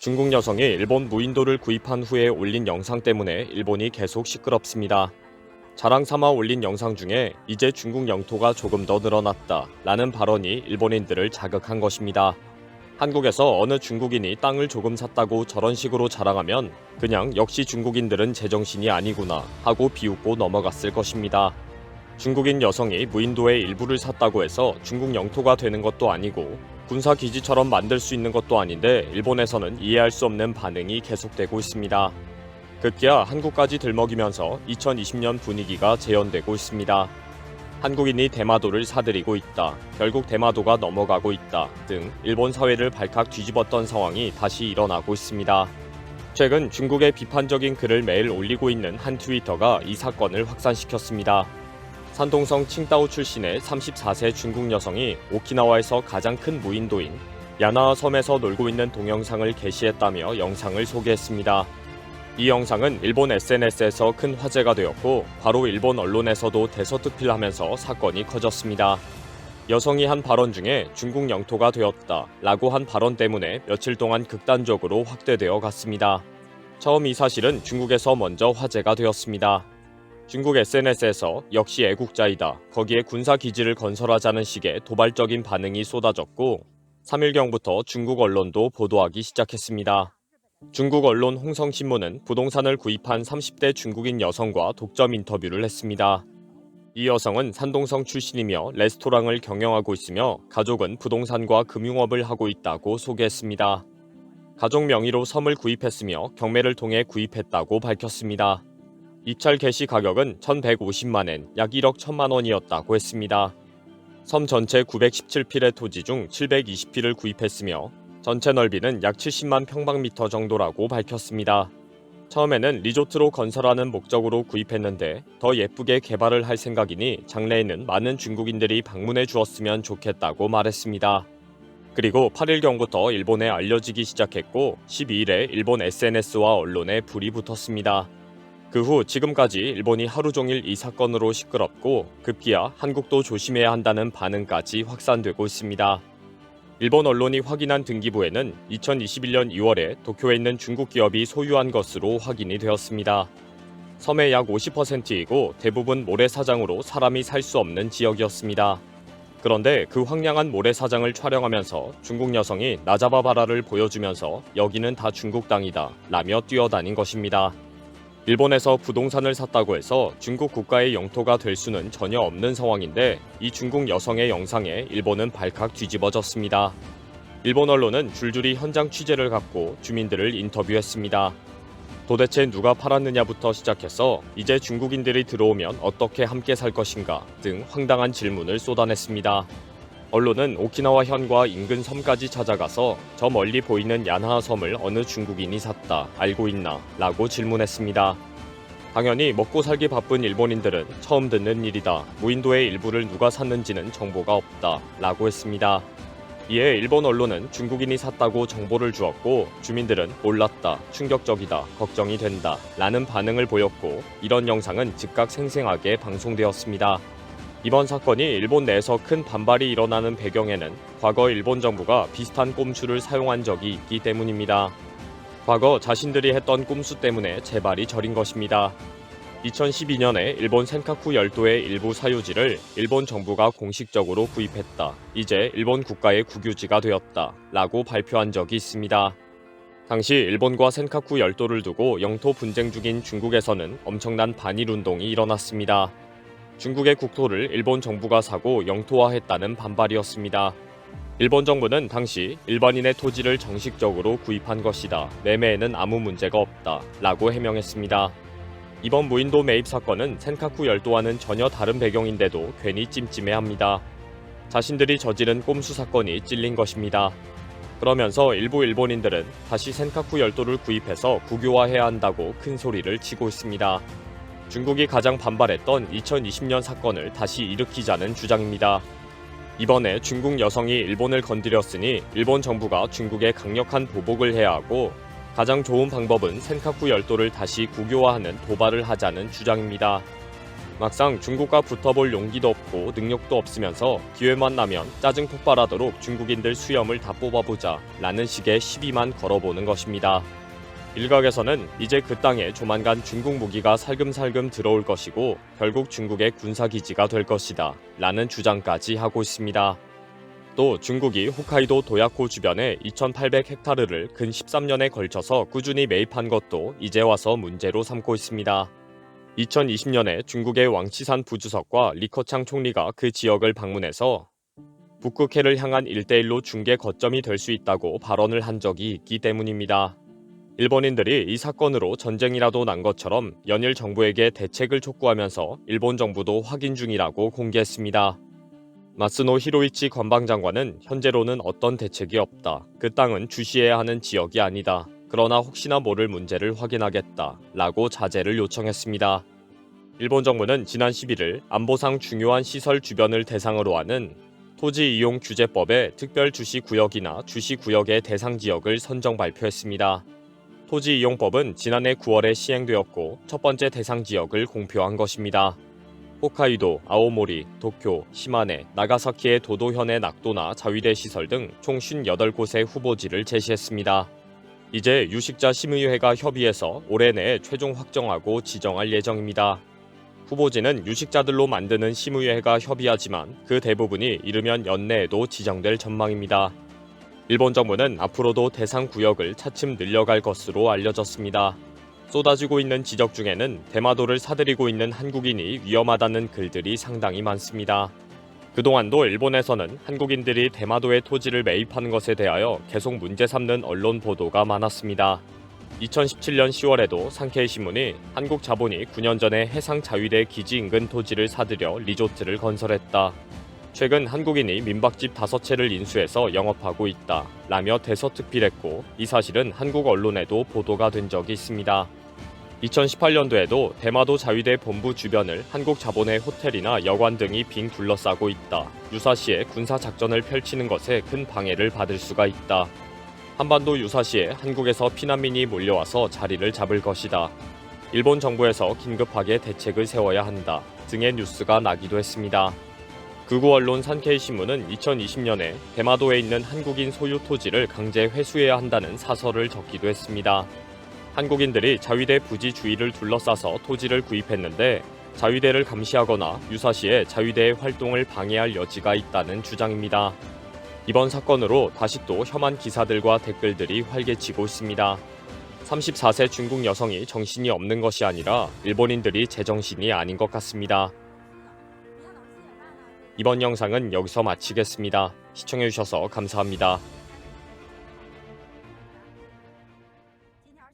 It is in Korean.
중국 여성이 일본 무인도를 구입한 후에 올린 영상 때문에 일본이 계속 시끄럽습니다. 자랑 삼아 올린 영상 중에 이제 중국 영토가 조금 더 늘어났다 라는 발언이 일본인들을 자극한 것입니다. 한국에서 어느 중국인이 땅을 조금 샀다고 저런 식으로 자랑하면 그냥 역시 중국인들은 제정신이 아니구나 하고 비웃고 넘어갔을 것입니다. 중국인 여성이 무인도의 일부를 샀다고 해서 중국 영토가 되는 것도 아니고 군사기지처럼 만들 수 있는 것도 아닌데 일본에서는 이해할 수 없는 반응이 계속되고 있습니다. 급기야 한국까지 들먹이면서 2020년 분위기가 재현되고 있습니다. 한국인이 대마도를 사들이고 있다, 결국 대마도가 넘어가고 있다 등 일본 사회를 발칵 뒤집었던 상황이 다시 일어나고 있습니다. 최근 중국의 비판적인 글을 매일 올리고 있는 한 트위터가 이 사건을 확산시켰습니다. 산동성 칭다오 출신의 34세 중국 여성이 오키나와에서 가장 큰 무인도인 야나하 섬에서 놀고 있는 동영상을 게시했다며 영상을 소개했습니다. 이 영상은 일본 SNS에서 큰 화제가 되었고 바로 일본 언론에서도 대서특필하면서 사건이 커졌습니다. 여성이 한 발언 중에 중국 영토가 되었다 라고 한 발언 때문에 며칠 동안 극단적으로 확대되어 갔습니다. 처음 이 사실은 중국에서 먼저 화제가 되었습니다. 중국 SNS에서 역시 애국자이다, 거기에 군사기지를 건설하자는 식의 도발적인 반응이 쏟아졌고 3일경부터 중국 언론도 보도하기 시작했습니다. 중국 언론 홍성신문은 부동산을 구입한 30대 중국인 여성과 독점 인터뷰를 했습니다. 이 여성은 산동성 출신이며 레스토랑을 경영하고 있으며 가족은 부동산과 금융업을 하고 있다고 소개했습니다. 가족 명의로 섬을 구입했으며 경매를 통해 구입했다고 밝혔습니다. 입찰 개시 가격은 1,150만엔, 약 1억 1천만 원이었다고 했습니다. 섬 전체 917필의 토지 중 720필을 구입했으며 전체 넓이는 약 70만 평방미터 정도라고 밝혔습니다. 처음에는 리조트로 건설하는 목적으로 구입했는데 더 예쁘게 개발을 할 생각이니 장래에는 많은 중국인들이 방문해 주었으면 좋겠다고 말했습니다. 그리고 8일경부터 일본에 알려지기 시작했고 12일에 일본 SNS와 언론에 불이 붙었습니다. 그 후 지금까지 일본이 하루 종일 이 사건으로 시끄럽고 급기야 한국도 조심해야 한다는 반응까지 확산되고 있습니다. 일본 언론이 확인한 등기부에는 2021년 2월에 도쿄에 있는 중국 기업이 소유한 것으로 확인이 되었습니다. 섬의 약 50%이고 대부분 모래사장으로 사람이 살 수 없는 지역이었습니다. 그런데 그 황량한 모래사장을 촬영하면서 중국 여성이 나잡아봐라를 보여주면서 여기는 다 중국 땅이다 라며 뛰어다닌 것입니다. 일본에서 부동산을 샀다고 해서 중국 국가의 영토가 될 수는 전혀 없는 상황인데 이 중국 여성의 영상에 일본은 발칵 뒤집어졌습니다. 일본 언론은 줄줄이 현장 취재를 갖고 주민들을 인터뷰했습니다. 도대체 누가 팔았느냐부터 시작해서 이제 중국인들이 들어오면 어떻게 함께 살 것인가 등 황당한 질문을 쏟아냈습니다. 언론은 오키나와 현과 인근 섬까지 찾아가서 저 멀리 보이는 야나하 섬을 어느 중국인이 샀다, 알고 있나? 라고 질문했습니다. 당연히 먹고 살기 바쁜 일본인들은 처음 듣는 일이다, 무인도의 일부를 누가 샀는지는 정보가 없다 라고 했습니다. 이에 일본 언론은 중국인이 샀다고 정보를 주었고 주민들은 몰랐다, 충격적이다, 걱정이 된다 라는 반응을 보였고 이런 영상은 즉각 생생하게 방송되었습니다. 이번 사건이 일본 내에서 큰 반발이 일어나는 배경에는 과거 일본 정부가 비슷한 꼼수를 사용한 적이 있기 때문입니다. 과거 자신들이 했던 꼼수 때문에 재발이 저린 것입니다. 2012년에 일본 센카쿠 열도의 일부 사유지를 일본 정부가 공식적으로 구입했다, 이제 일본 국가의 국유지가 되었다 라고 발표한 적이 있습니다. 당시 일본과 센카쿠 열도를 두고 영토 분쟁 중인 중국에서는 엄청난 반일운동이 일어났습니다. 중국의 국토를 일본 정부가 사고 영토화했다는 반발이었습니다. 일본 정부는 당시 일반인의 토지를 정식적으로 구입한 것이다, 매매에는 아무 문제가 없다 라고 해명했습니다. 이번 무인도 매입 사건은 센카쿠 열도와는 전혀 다른 배경인데도 괜히 찜찜해합니다. 자신들이 저지른 꼼수 사건이 찔린 것입니다. 그러면서 일부 일본인들은 다시 센카쿠 열도를 구입해서 국유화해야 한다고 큰 소리를 치고 있습니다. 중국이 가장 반발했던 2020년 사건을 다시 일으키자는 주장입니다. 이번에 중국 여성이 일본을 건드렸으니 일본 정부가 중국에 강력한 보복을 해야 하고 가장 좋은 방법은 센카쿠 열도를 다시 국유화하는 도발을 하자는 주장입니다. 막상 중국과 붙어볼 용기도 없고 능력도 없으면서 기회만 나면 짜증 폭발하도록 중국인들 수염을 다 뽑아보자 라는 식의 시비만 걸어보는 것입니다. 일각에서는 이제 그 땅에 조만간 중국 무기가 살금살금 들어올 것이고 결국 중국의 군사기지가 될 것이다 라는 주장까지 하고 있습니다. 또 중국이 홋카이도 도야코 주변에 2,800헥타르를 근 13년에 걸쳐서 꾸준히 매입한 것도 이제 와서 문제로 삼고 있습니다. 2020년에 중국의 왕치산 부주석과 리커창 총리가 그 지역을 방문해서 북극해를 향한 1대1로 중개 거점이 될 수 있다고 발언을 한 적이 있기 때문입니다. 일본인들이 이 사건으로 전쟁이라도 난 것처럼 연일 정부에게 대책을 촉구하면서 일본 정부도 확인 중이라고 공개했습니다. 마스노 히로이치 관방장관은 현재로는 어떤 대책이 없다. 그 땅은 주시해야 하는 지역이 아니다. 그러나 혹시나 모를 문제를 확인하겠다. 라고 자제를 요청했습니다. 일본 정부는 지난 11일 안보상 중요한 시설 주변을 대상으로 하는 토지 이용 규제법에 특별 주시구역이나 주시구역의 대상 지역을 선정 발표했습니다. 토지 이용법은 지난해 9월에 시행되었고 첫 번째 대상 지역을 공표한 것입니다. 홋카이도, 아오모리, 도쿄, 시마네, 나가사키의 도도현의 낙도나 자위대 시설 등 총 58곳의 후보지를 제시했습니다. 이제 유식자 심의회가 협의해서 올해 내에 최종 확정하고 지정할 예정입니다. 후보지는 유식자들로 만드는 심의회가 협의하지만 그 대부분이 이르면 연내에도 지정될 전망입니다. 일본 정부는 앞으로도 대상 구역을 차츰 늘려갈 것으로 알려졌습니다. 쏟아지고 있는 지적 중에는 대마도를 사들이고 있는 한국인이 위험하다는 글들이 상당히 많습니다. 그동안도 일본에서는 한국인들이 대마도의 토지를 매입하는 것에 대하여 계속 문제 삼는 언론 보도가 많았습니다. 2017년 10월에도 산케이 신문이 한국 자본이 9년 전에 해상 자위대 기지 인근 토지를 사들여 리조트를 건설했다. 최근 한국인이 민박집 5채를 인수해서 영업하고 있다. 라며 대서특필했고 이 사실은 한국 언론에도 보도가 된 적이 있습니다. 2018년도에도 대마도 자위대 본부 주변을 한국 자본의 호텔이나 여관 등이 빙 둘러싸고 있다. 유사시에 군사작전을 펼치는 것에 큰 방해를 받을 수가 있다. 한반도 유사시에 한국에서 피난민이 몰려와서 자리를 잡을 것이다. 일본 정부에서 긴급하게 대책을 세워야 한다. 등의 뉴스가 나기도 했습니다. 극우 언론 산케이 신문은 2020년에 대마도에 있는 한국인 소유 토지를 강제 회수해야 한다는 사설을 적기도 했습니다. 한국인들이 자위대 부지 주위를 둘러싸서 토지를 구입했는데 자위대를 감시하거나 유사시에 자위대의 활동을 방해할 여지가 있다는 주장입니다. 이번 사건으로 다시 또 혐한 기사들과 댓글들이 활개치고 있습니다. 34세 중국 여성이 정신이 없는 것이 아니라 일본인들이 제정신이 아닌 것 같습니다. 이번 영상은 여기서 마치겠습니다. 시청해주셔서 감사합니다.